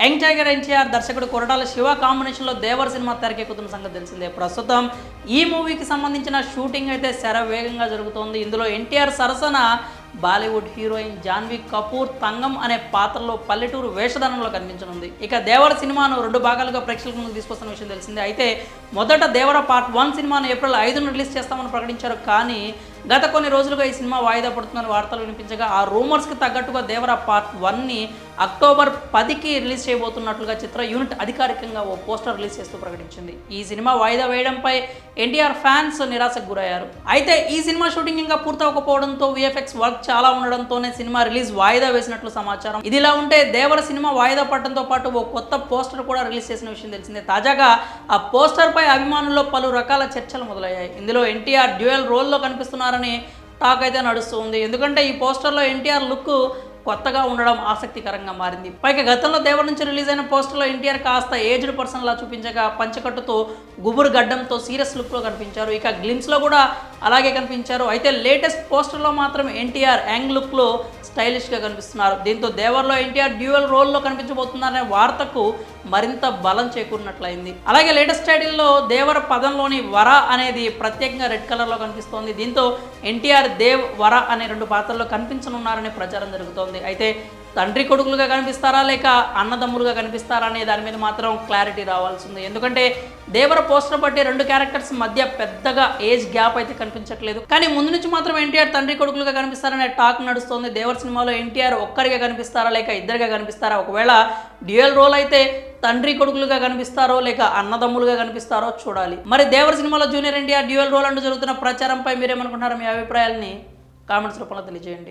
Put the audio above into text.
Young tiger NTR దర్శకుడు కొరటాల శివ కాంబినేషన్లో దేవర్ cinema తెరకెక్కుతున్న సంగతి తెలిసిందే. ప్రస్తుతం ఈ మూవీకి సంబంధించిన షూటింగ్ అయితే శరవేగంగా జరుగుతోంది. ఇందులో ఎన్టీఆర్ సరసన బాలీవుడ్ హీరోయిన్ జాన్వీ కపూర్ తంగం అనే పాత్రలో పల్లెటూరు వేషధారణలో కనిపించనుంది. ఇక దేవర సినిమాను 2 భాగాలుగా ప్రేక్షకుల ముందుకు తీసుకొస్తున్న విషయం తెలిసిందే. అయితే మొదట దేవర పార్ట్ 1 సినిమాను ఏప్రిల్ 5న రిలీజ్ చేస్తామని ప్రకటించారు. కానీ గత కొన్ని రోజులుగా ఈ సినిమా వాయిదా పడుతుందని వార్తలు వినిపించగా ఆ రూమర్స్కి తగ్గట్టుగా దేవర పార్ట్ 1ని అక్టోబర్ 10కి రిలీజ్ చేయబోతున్నట్లుగా చిత్ర యూనిట్ అధికారికంగా ఓ పోస్టర్ రిలీజ్ చేస్తూ ప్రకటించింది. ఈ సినిమా వాయిదా వేయడంపై ఎన్టీఆర్ ఫ్యాన్స్ నిరాశకు గురయ్యారు. అయితే ఈ సినిమా షూటింగ్ ఇంకా పూర్తవకపోవడంతో విఎఫ్ఎక్స్ వర్క్ చాలా ఉండడంతోనే సినిమా రిలీజ్ వాయిదా వేసినట్లు సమాచారం. ఇదిలా ఉంటే దేవర సినిమా వాయిదా పడడంతో పాటు ఓ కొత్త పోస్టర్ కూడా రిలీజ్ చేసిన విషయం తెలిసిందే. తాజాగా ఆ పోస్టర్ పై అభిమానుల్లో పలు రకాల చర్చలు మొదలయ్యాయి. ఇందులో ఎన్టీఆర్ డ్యూయల్ రోల్లో కనిపిస్తున్నారని టాక్ అయితే నడుస్తుంది. ఎందుకంటే ఈ పోస్టర్లో ఎన్టీఆర్ లుక్ కొత్తగా ఉండడం ఆసక్తికరంగా మారింది. పైగా గతంలో దేవర్ నుంచి రిలీజ్ అయిన పోస్టర్లో ఎన్టీఆర్ కాస్త ఏజ్డ్ పర్సన్ లా చూపించగా పంచకట్టుతో గుబురు గడ్డంతో సీరియస్ లుక్లో కనిపించారు. ఇక గ్లిమ్స్లో కూడా అలాగే కనిపించారు. అయితే లేటెస్ట్ పోస్టర్లో మాత్రం ఎన్టీఆర్ యాంగ్ లుక్లో స్టైలిష్గా కనిపిస్తున్నారు. దీంతో దేవర్లో ఎన్టీఆర్ డ్యూయల్ రోల్లో కనిపించబోతున్నారనే వార్తకు మరింత బలం చేకూరినట్లయింది. అలాగే లేటెస్ట్ టైటిల్లో దేవర పదంలోని వర అనేది ప్రత్యేకంగా రెడ్ కలర్లో కనిపిస్తోంది. దీంతో ఎన్టీఆర్ దేవ్ వర అనే 2 పాత్రల్లో కనిపించనున్నారనే ప్రచారం జరుగుతోంది. అయితే తండ్రి కొడుకులుగా కనిపిస్తారా లేక అన్నదమ్ములుగా కనిపిస్తారా అనే దాని మీద మాత్రం క్లారిటీ రావాల్సింది. ఎందుకంటే దేవర పోస్టర్ బట్టి 2 క్యారెక్టర్స్ మధ్య పెద్దగా ఏజ్ గ్యాప్ అయితే కనిపించట్లేదు. కానీ ముందు నుంచి మాత్రం ఎన్టీఆర్ తండ్రి కొడుకులుగా కనిపిస్తారనే టాక్ నడుస్తోంది. దేవర్ సినిమాలో ఎన్టీఆర్ ఒక్కరిగా కనిపిస్తారా లేక ఇద్దరుగా కనిపిస్తారా, ఒకవేళ డ్యూయల్ రోల్ అయితే తండ్రి కొడుకులుగా కనిపిస్తారో లేక అన్నదమ్ములుగా కనిపిస్తారో చూడాలి. మరి దేవర్ సినిమాలో జూనియర్ ఎన్టీఆర్ డ్యూయల్ రోల్ అంటూ జరుగుతున్న ప్రచారంపై మీరేమనుకుంటున్నారో మీ అభిప్రాయాలని కామెంట్స్ రూపంలో తెలియజేయండి.